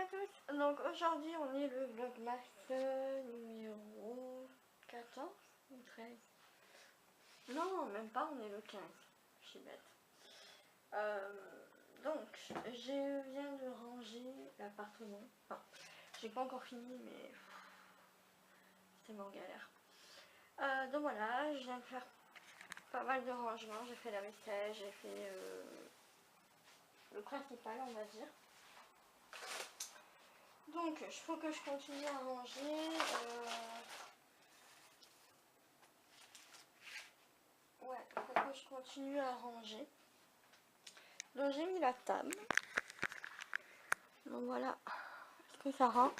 tous, donc aujourd'hui on est le vlogmas numéro 14 ou 13. Non, même pas, on est le 15, je suis bête. Donc, je viens de ranger l'appartement. Enfin, j'ai pas encore fini, mais c'est mon galère. Donc voilà, je viens de faire pas mal de rangements. J'ai fait la vaisselle, j'ai fait le principal, on va dire. Donc, il faut que je continue à ranger. Ouais, il faut que je continue à ranger. Donc, j'ai mis la table. Donc, voilà ce que ça rend.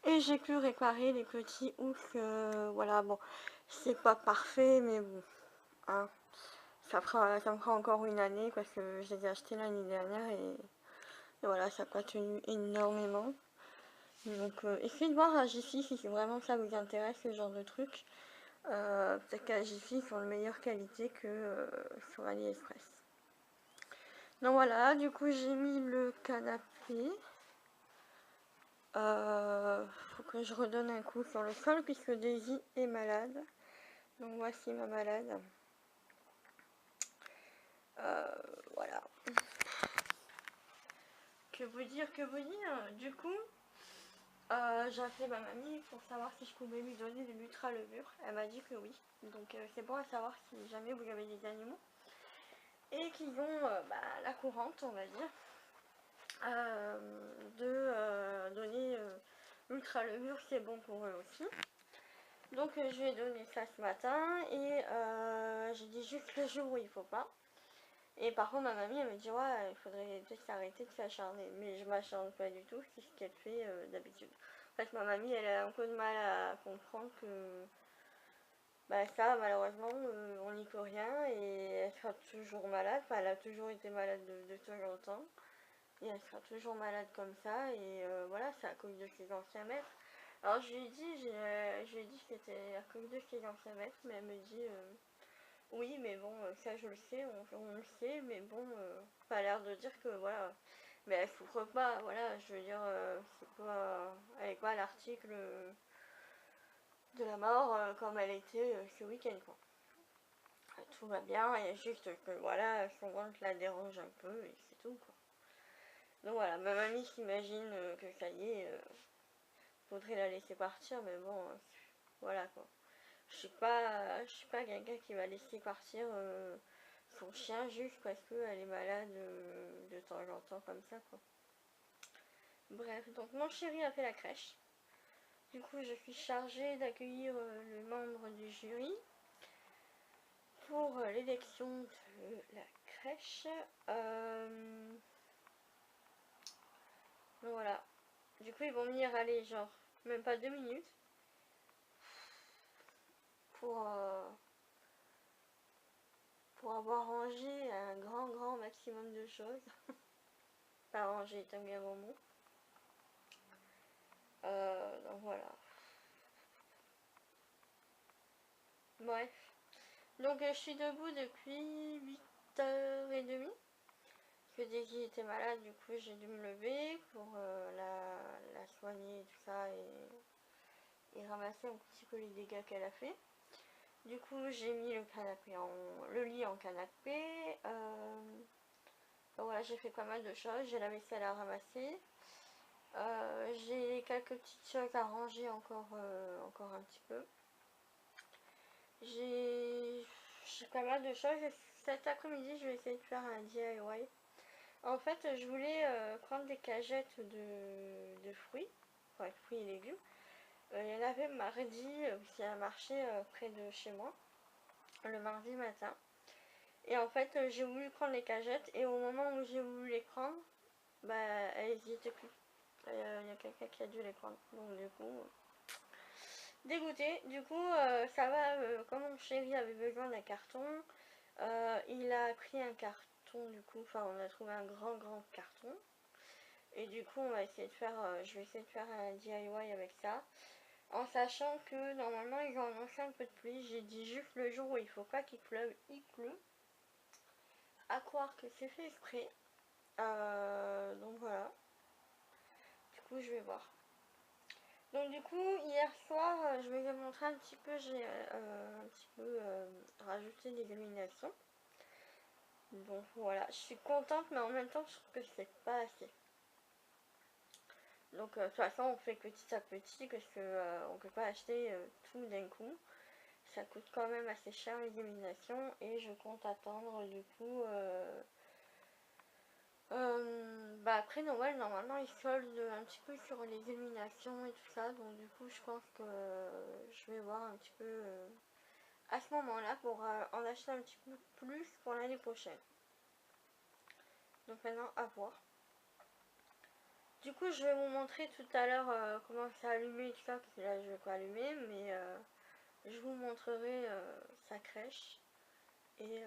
Et j'ai pu réparer les petits hooks. Voilà, bon, c'est pas parfait, mais bon, hein, ça me fera encore une année parce que je les ai achetés l'année dernière et voilà, ça n'a pas tenu énormément. Donc, essayez de voir à Jiffy si vraiment ça vous intéresse, ce genre de truc. Peut-être qu'à Jiffy, ils sont de meilleure qualité que sur AliExpress. Donc voilà, du coup, j'ai mis le canapé. Faut que je redonne un coup sur le sol puisque Daisy est malade. Donc voici ma malade. Voilà. Que vous dire, du coup, j'ai appelé ma mamie pour savoir si je pouvais lui donner de l'ultra-levure. Elle m'a dit que oui. Donc c'est bon à savoir si jamais vous avez des animaux et qu'ils ont la courante, on va dire, de donner l'ultra-levure, c'est bon pour eux aussi. Donc je lui ai donné ça ce matin et j'ai dit juste le jour où il faut pas. Et par contre ma mamie elle me dit ouais il faudrait peut-être s'arrêter de s'acharner. Mais je m'acharne pas du tout, c'est ce qu'elle fait d'habitude. En fait ma mamie elle a un peu de mal à comprendre que ça malheureusement on n'y peut rien et elle sera toujours malade. Enfin elle a toujours été malade de temps en temps. Et elle sera toujours malade comme ça et voilà c'est à cause de ses anciens maîtres. Alors je lui ai dit que c'était à cause de ses anciens maîtres, mais elle me dit oui mais bon ça je le sais, on le sait, mais bon pas l'air de dire que voilà, mais elle souffre pas, voilà, je veux dire c'est pas, elle est pas à l'article de la mort comme elle était ce week-end quoi. Tout va bien, il y a juste que voilà son ventre la dérange un peu et c'est tout quoi. Donc voilà, ma mamie s'imagine que ça y est, faudrait la laisser partir, mais bon, voilà quoi. Je suis pas quelqu'un qui va laisser partir son chien juste parce qu'elle est malade de temps en temps comme ça quoi. Bref, donc mon chéri a fait la crèche. Du coup, je suis chargée d'accueillir le membre du jury pour l'élection de la crèche. Donc voilà. Du coup, ils vont venir aller genre même pas 2 minutes pour avoir rangé un grand maximum de choses. Pas rangé est un bien bon mot. Donc voilà. Bref. Donc je suis debout depuis 8h30. Que Daisy était malade, du coup j'ai dû me lever pour la soigner et tout ça et ramasser un petit peu les dégâts qu'elle a fait. Du coup j'ai mis le lit en canapé. Donc voilà, j'ai fait pas mal de choses. J'ai la vaisselle à ramasser. J'ai quelques petites choses à ranger encore un petit peu. J'ai pas mal de choses. Cet après-midi, je vais essayer de faire un DIY. En fait, je voulais prendre des cagettes de fruits, enfin fruits et légumes. Il y en avait mardi, c'est un marché près de chez moi, le mardi matin. Et en fait, j'ai voulu prendre les cagettes et au moment où j'ai voulu les prendre, elles y étaient plus. Il y a quelqu'un qui a dû les prendre. Donc du coup, dégoûtée. Du coup, ça va, comme mon chéri avait besoin d'un carton, il a pris un carton du coup, enfin on a trouvé un grand carton. Et du coup, on va essayer de faire, je vais essayer de faire un DIY avec ça. En sachant que normalement, ils ont annoncé un peu de pluie. J'ai dit juste le jour où il faut pas qu'il pleuve, il pleut. À croire que c'est fait exprès. Donc voilà. Du coup je vais voir. Donc du coup hier soir je vais vous montrer un petit peu, j'ai rajouté des illuminations. Donc voilà, je suis contente mais en même temps je trouve que c'est pas assez. Donc de toute façon on fait petit à petit parce que on peut pas acheter tout d'un coup. Ça coûte quand même assez cher les illuminations et je compte attendre du coup après Noël normalement ils soldent un petit peu sur les illuminations et tout ça, donc du coup je pense que je vais voir un petit peu à ce moment là pour en acheter un petit peu plus pour l'année prochaine. Donc maintenant à voir. Du coup je vais vous montrer tout à l'heure comment c'est allumé et tout ça, parce que là je vais pas allumer, mais je vous montrerai sa crèche. Et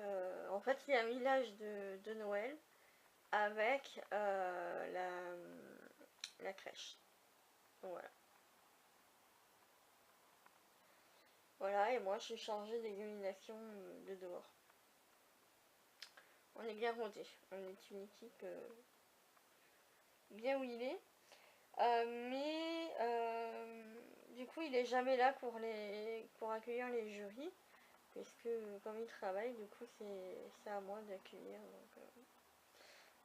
en fait il y a un village de Noël avec la crèche. Donc voilà. Voilà, et moi je suis chargée d'illumination de dehors. On est bien rodé, on est une équipe bien huilée. Mais du coup il est jamais là pour accueillir les jurys. Parce que comme il travaille, du coup c'est à moi d'accueillir. Donc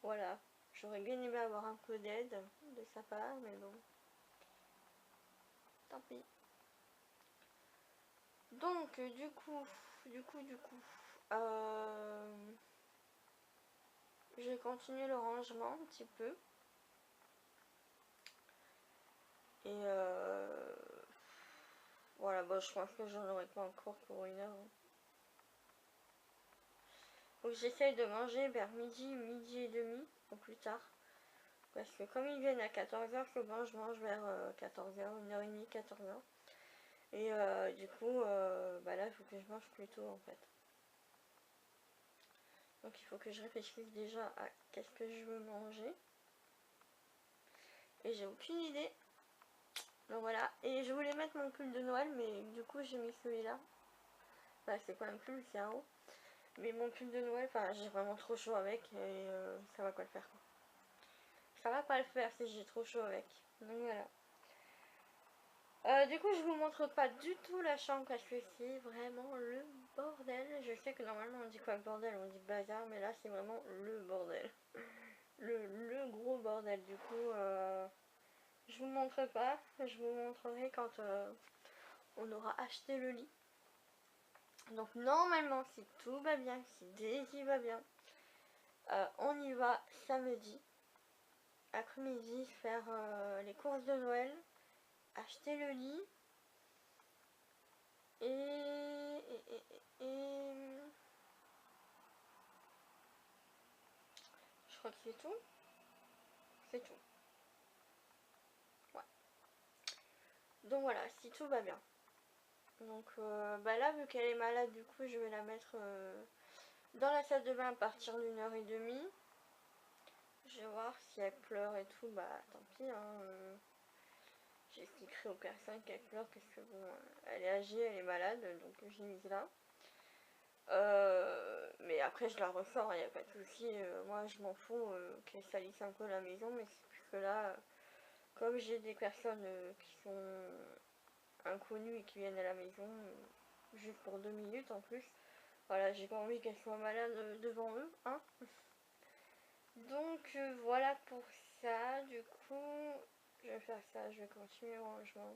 voilà. J'aurais bien aimé avoir un peu d'aide de sa part, mais bon. Tant pis. Donc du coup, je vais continuer le rangement un petit peu. Et voilà, bon, je pense que j'en aurai pas encore pour une heure. Donc j'essaye de manger vers midi et demi, ou plus tard. Parce que comme ils viennent à 14h, souvent je mange vers 14h, 1h30, 14h. Et du coup, là il faut que je mange plus tôt en fait. Donc il faut que je réfléchisse déjà à qu'est-ce que je veux manger. Et j'ai aucune idée. Donc voilà, et je voulais mettre mon pull de Noël, mais du coup j'ai mis celui-là. Enfin, c'est pas un pull, c'est un haut. Mais mon pull de Noël, enfin j'ai vraiment trop chaud avec et ça va pas le faire quoi. Ça va pas le faire si j'ai trop chaud avec. Donc voilà. Du coup je vous montre pas du tout la chambre parce que c'est vraiment le bordel. Je sais que normalement on dit quoi bordel, on dit bazar, mais là c'est vraiment le bordel. Le gros bordel. Du coup je vous montre pas, je vous montrerai quand on aura acheté le lit. Donc normalement si tout va bien, si Daisy va bien, on y va samedi après-midi faire les courses de Noël, acheter le lit et je crois que c'est tout. C'est tout. Ouais. Donc voilà, si tout va bien. Donc là vu qu'elle est malade, du coup je vais la mettre dans la salle de bain à partir d'1h30. Je vais voir si elle pleure et tout, tant pis hein. J'expliquerai aux personnes qu'elle pleure parce que bon, elle est âgée, elle est malade, donc j'ai mis là. Mais après je la ressors, il n'y a pas de souci. Moi je m'en fous qu'elle salisse un peu la maison, mais c'est plus que là, comme j'ai des personnes qui sont inconnues et qui viennent à la maison, juste pour 2 minutes en plus, voilà, j'ai pas envie qu'elle soit malade devant eux, hein. Donc voilà pour ça, du coup, je vais faire ça, je vais continuer le rangement.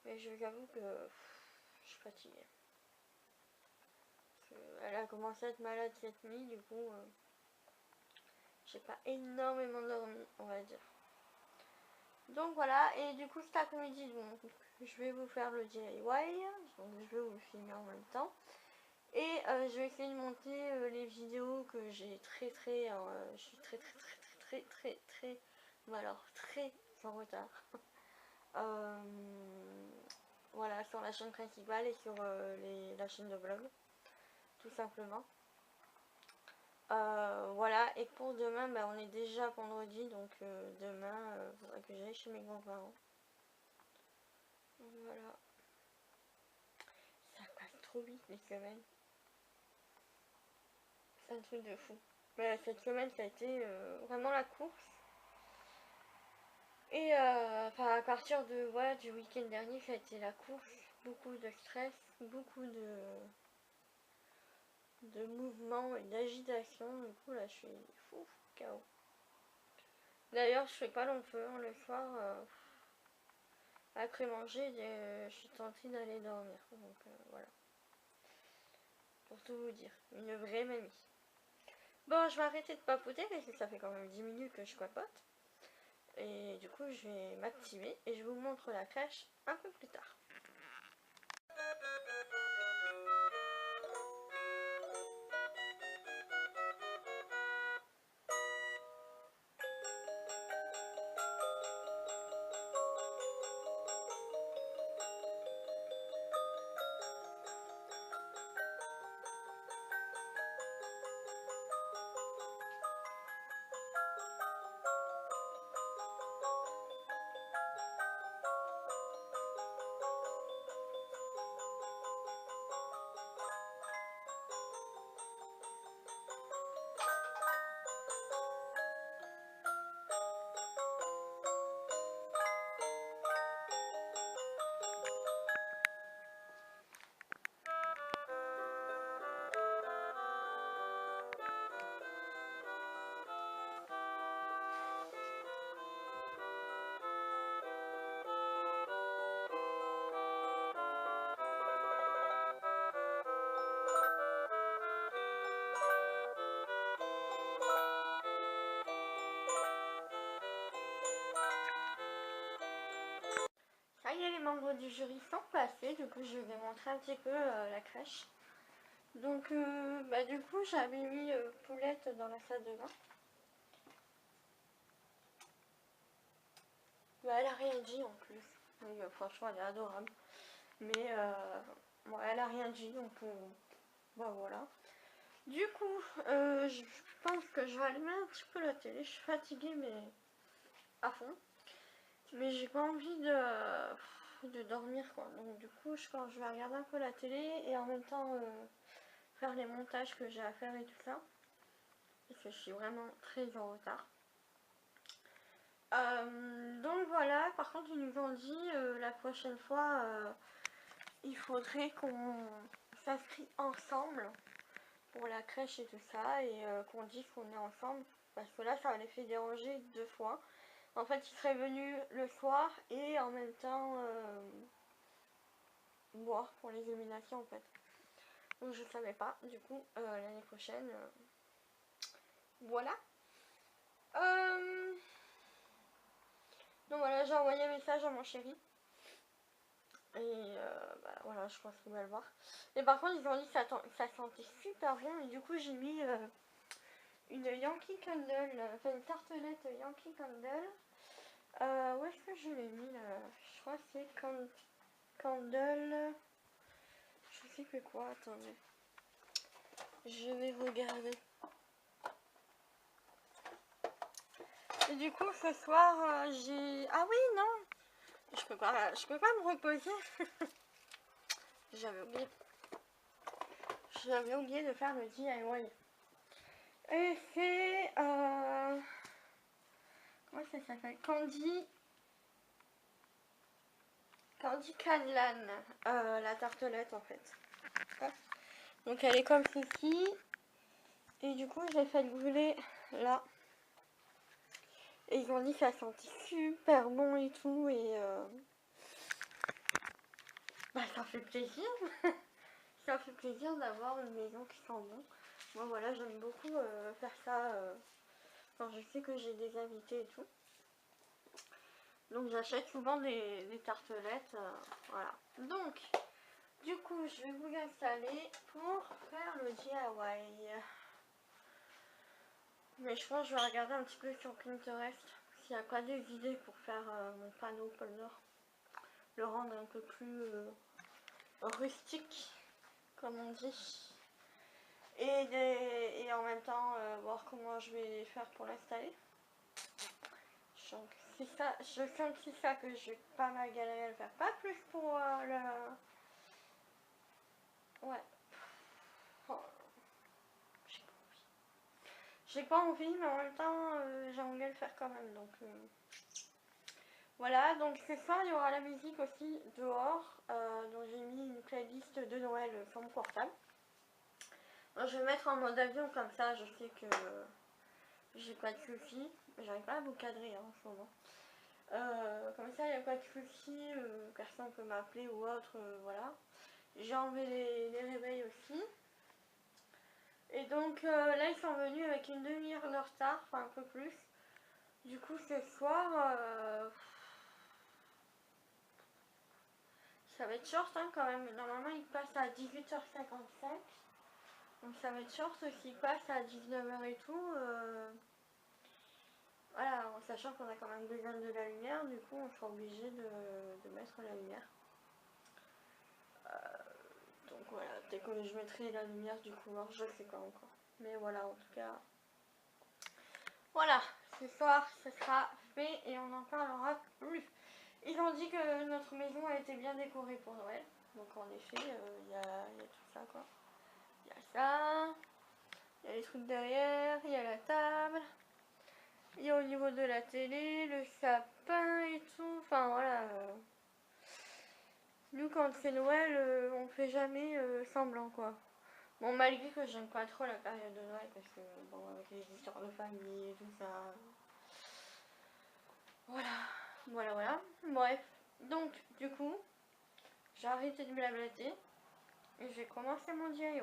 Mais je vous avoue que je suis fatiguée. Elle a commencé à être malade cette nuit, du coup, j'ai pas énormément dormi, on va dire. Donc voilà, et du coup cet après-midi, donc, je vais vous faire le DIY, donc je vais vous le filmer en même temps. Et je vais essayer de monter les vidéos que j'ai je suis très en retard. Voilà, sur la chaîne principale et sur la chaîne de vlog, tout simplement. Voilà, et pour demain, on est déjà vendredi, donc demain, il faudrait que j'aille chez mes grands-parents. Voilà. Ça passe trop vite les semaines. C'est un truc de fou. Cette semaine, ça a été vraiment la course. Et enfin, à partir de du week-end dernier, ça a été la course, beaucoup de stress, beaucoup de mouvements et d'agitation. Du coup, là, je suis fou, KO. D'ailleurs, je fais pas long feu hein, le soir. Après manger, je suis tentée d'aller dormir. Donc voilà, pour tout vous dire, une vraie mamie. Bon, je vais arrêter de papoter parce que ça fait quand même 10 minutes que je papote. Et du coup, je vais m'activer et je vous montre la crèche un peu plus tard. Ça y est, les membres du jury sont passés, du coup je vais montrer un petit peu la crèche. Donc du coup j'avais mis Poulette dans la salle de bain. Elle a rien dit en plus, oui, franchement elle est adorable. Mais bon, elle a rien dit donc voilà. Du coup je pense que je vais allumer un petit peu la télé, je suis fatiguée mais à fond. Mais j'ai pas envie de dormir quoi. Donc du coup je pense que je vais regarder un peu la télé et en même temps faire les montages que j'ai à faire et tout ça. Parce que je suis vraiment très en retard. Donc voilà, par contre ils nous ont dit la prochaine fois il faudrait qu'on s'inscrit ensemble pour la crèche et tout ça et qu'on dise qu'on est ensemble parce que là ça les fait déranger 2 fois. En fait ils seraient venus le soir et en même temps boire pour les éliminations en fait. Donc je savais pas, du coup l'année prochaine voilà. Donc voilà, j'ai envoyé un message à mon chéri. Et voilà, je pense qu'il va le voir. Et par contre, ils ont dit que ça sentait super bon. Et du coup, j'ai mis une Yankee Candle, enfin une tartelette Yankee Candle. Où est-ce que je l'ai mis là? Je crois que c'est Candle. Je sais plus quoi, attendez. Je vais regarder. Et du coup, ce soir, j'ai... Ah oui, non! Je peux pas me reposer. J'avais oublié. J'avais oublié de faire le DIY. Et c'est... comment ça s'appelle? Candy Canlan. La tartelette en fait. Hop. Donc elle est comme ceci. Et du coup, je l'ai fait brûler là. Et ils ont dit que ça sentait super bon et tout. Et ça fait plaisir. Ça fait plaisir d'avoir une maison qui sent bon. Moi voilà, j'aime beaucoup faire ça quand je sais que j'ai des invités et tout. Donc j'achète souvent des tartelettes. Voilà. Donc, du coup, je vais vous installer pour faire le DIY. Mais je pense que je vais regarder un petit peu sur Pinterest s'il n'y a pas des idées pour faire mon panneau pôle Nord. Le rendre un peu plus rustique, comme on dit. Et en même temps, voir comment je vais faire pour l'installer. Je sens que c'est ça que je vais pas mal galérer à le faire. Pas plus pour le... Ouais. Oh. J'ai pas envie, mais en même temps, j'ai envie de le faire quand même. Donc, Voilà, donc ce soir il y aura la musique aussi dehors, donc j'ai mis une playlist de Noël sur mon portable. Donc, je vais mettre en mode avion comme ça, je sais que j'ai pas de soucis. J'arrive pas à vous cadrer en ce moment. Comme ça il n'y a pas de soucis, personne peut m'appeler ou autre, voilà. J'ai enlevé les réveils aussi. Et donc là ils sont venus avec une demi-heure de retard, enfin un peu plus. Du coup ce soir, ça va être short hein, quand même. Normalement il passe à 18h55. Donc ça va être short s'il passe à 19h et tout. Voilà, en sachant qu'on a quand même besoin de la lumière, du coup on sera obligé de mettre la lumière. Donc voilà, dès que je mettrai la lumière du couloir, je sais pas encore. Mais voilà, en tout cas. Voilà, ce soir ce sera fait et on en parlera plus. Ils ont dit que notre maison a été bien décorée pour Noël. Donc en effet, il y a tout ça quoi. Il y a ça, il y a les trucs derrière, il y a la table. Il y a au niveau de la télé, le sapin et tout. Enfin voilà. Nous quand c'est Noël, on fait jamais semblant quoi. Bon, malgré que j'aime pas trop la période de Noël parce que bon, avec les histoires de famille et tout ça. Voilà. Bref. Donc du coup, j'ai arrêté de blablater et j'ai commencé mon DIY.